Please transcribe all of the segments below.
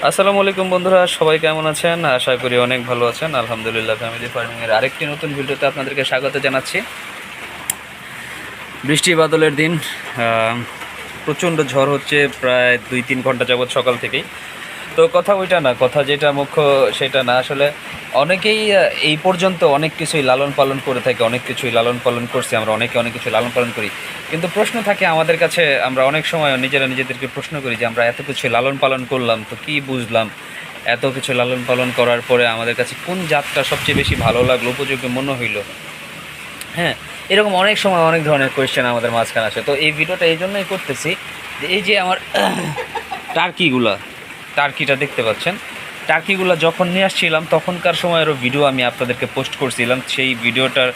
আসসালামু আলাইকুম বন্ধুরা, সবাই কেমন আছেন? আশা করি অনেক ভালো আছেন। আলহামদুলিল্লাহ, ফ্যামিলি ফার্মিংয়ের আরেকটি নতুন ভিডিওতে আপনাদেরকে স্বাগত জানাচ্ছি। বৃষ্টি বাদলের দিন, প্রচণ্ড ঝড় হচ্ছে প্রায় 2-3 ঘন্টা যাবৎ সকাল থেকেই। তো কথা ওইটা না, কথা যেটা মুখ্য সেটা না। আসলে অনেকেই এই পর্যন্ত অনেক কিছুই লালন পালন করে থাকে, অনেক কিছুই লালন পালন করছি আমরা, অনেকে অনেক কিছু লালন পালন করি। কিন্তু প্রশ্ন থাকে আমাদের কাছে, আমরা অনেক সময় নিজেরা নিজেদেরকে প্রশ্ন করি যে আমরা এত কিছু লালন পালন করলাম তো কী বুঝলাম, এত কিছু লালন পালন করার পরে আমাদের কাছে কোন জাতটা সবচেয়ে বেশি ভালো লাগলো, উপযোগী মনে হইলো। হ্যাঁ, এরকম অনেক সময় অনেক ধরনের কোয়েশ্চেন আমাদের মাঝখানে আসে। তো এই ভিডিওটা এই জন্যই করতেছি যে এই যে আমার টার্কিটা দেখতে পাচ্ছেন, টার্কিগুলো যখন নিয়ে আসছিলাম তখনকার সময়েরও ভিডিও আমি আপনাদেরকে পোস্ট করছিলাম। সেই ভিডিওটার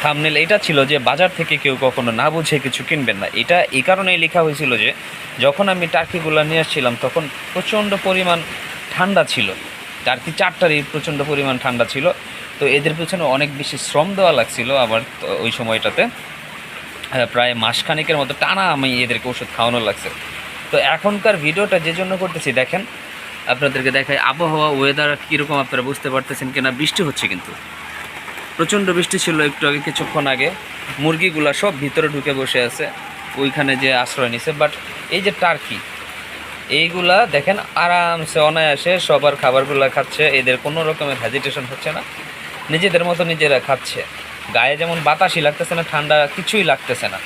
থাম্বনেল এটা ছিল যে বাজার থেকে কেউ কখনো না বুঝে কিছু কিনবেন না। এটা এই কারণেই লেখা হয়েছিল যে যখন আমি টার্কিগুলো নিয়ে আসছিলাম তখন প্রচণ্ড পরিমাণ ঠান্ডা ছিল, টার্কি চারটারই প্রচণ্ড পরিমাণ ঠান্ডা ছিল। তো এদের পেছনে অনেক বেশি শ্রম দেওয়া লাগছিল আমার ওই সময়টাতে, প্রায় মাসখানেকের মতো টানা আমি এদেরকে ওষুধ খাওয়ানো লাগছে। তো এখনকার ভিডিওটা যে জন্য করতেছি, দেখেন আপনাদেরকে দেখায় আবহাওয়া, ওয়েদার কীরকম আপনারা বুঝতে পারতেছেন কিনা। বৃষ্টি হচ্ছে, কিন্তু প্রচণ্ড বৃষ্টি ছিল একটু আগে, কিছুক্ষণ আগে। মুরগিগুলা সব ভিতরে ঢুকে বসে আছে, ওইখানে যে আশ্রয় নিছে। বাট এই যে টার্কি, এইগুলা দেখেন আরামসে অনায়াসে সবার খাবারগুলো খাচ্ছে, এদের কোনো রকমের হেজিটেশন হচ্ছে না, নিজেদের মতো নিজেরা খাচ্ছে। গায়ে যেমন বাতাসই লাগতেছে না, ঠান্ডা কিছুই লাগতেছে না।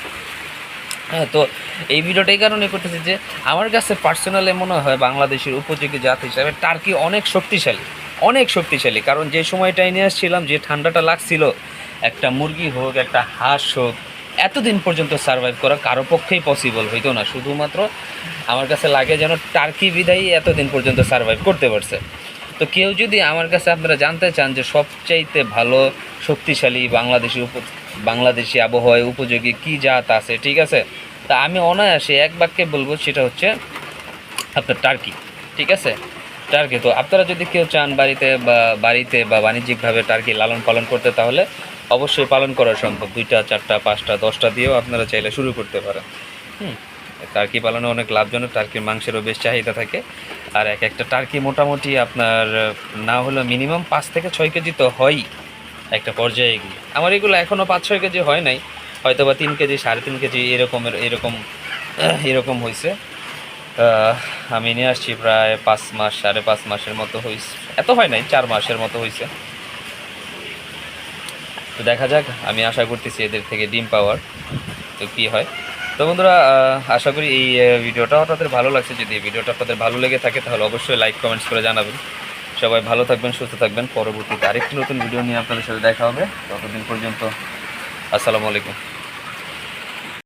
হ্যাঁ, তো এই ভিডিওটা এই কারণে করতেছি যে আমার কাছে পার্সোনালি মনে হয় বাংলাদেশের উপযোগী জাত হিসাবে টার্কি অনেক শক্তিশালী, অনেক শক্তিশালী। কারণ যে সময়টাই নিয়ে আসছিলাম, যে ঠান্ডাটা লাগছিল, একটা মুরগি হোক, একটা হাঁস হোক, এতদিন পর্যন্ত সার্ভাইভ করা কারো পক্ষেই পসিবল হইতো না। শুধুমাত্র আমার কাছে লাগে যেন টার্কি বিদায়ী এতদিন পর্যন্ত সার্ভাইভ করতে পারছে। তো কেউ যদি আমার কাছে আপনারা জানতে চান যে সবচাইতে ভালো শক্তিশালী বাংলাদেশি আবহাওয়ায় উপযোগী কী জাত আছে, ঠিক আছে, তা আমি অনায়াসে এক বাক্যে বলবো, সেটা হচ্ছে আপনার টার্কি। ঠিক আছে, টার্কি। তো আপনারা যদি কেউ চান বাড়িতে বা বাণিজ্যিকভাবে টার্কি লালন পালন করতে, তাহলে অবশ্যই পালন করা সম্ভব। 2টা 4টা 5টা 10টা দিয়েও আপনারা চাইলে শুরু করতে পারেন। টার্কি পালনে অনেক লাভজনক, টার্কির মাংসেরও বেশ চাহিদা থাকে। আর এক একটা টার্কি মোটামুটি আপনার না হলেও মিনিমাম 5 থেকে 6 কেজি তো হয়ই একটা পর্যায়ে গিয়ে। আমার এগুলো এখনও 5-6 কেজি হয় নাই, হয়তো বা 3 কেজি 3.5 কেজি এরকম হয়েছে। আমি নিয়ে আসছি প্রায় 5 মাস 5.5 মাসের মতো হয়েছে, এত হয় নাই, 4 মাসের মতো হয়েছে। তো দেখা যাক, আমি আশা করতেছি এদের থেকে ডিম পাওয়ার, তো কী হয়। তো বন্ধুরা, আশা করি এই ভিডিওটা আপনাদের ভালো লাগছে। যদি এই ভিডিওটা আপনাদের ভালো লেগে থাকে তাহলে অবশ্যই লাইক কমেন্টস করে জানাবেন। সবাই ভালো থাকবেন, সুস্থ থাকবেন। পরবর্তীতে আরেকটি নতুন ভিডিও নিয়ে আপনাদের সাথে দেখা হবে। ততদিন পর্যন্ত আসসালামু আলাইকুম।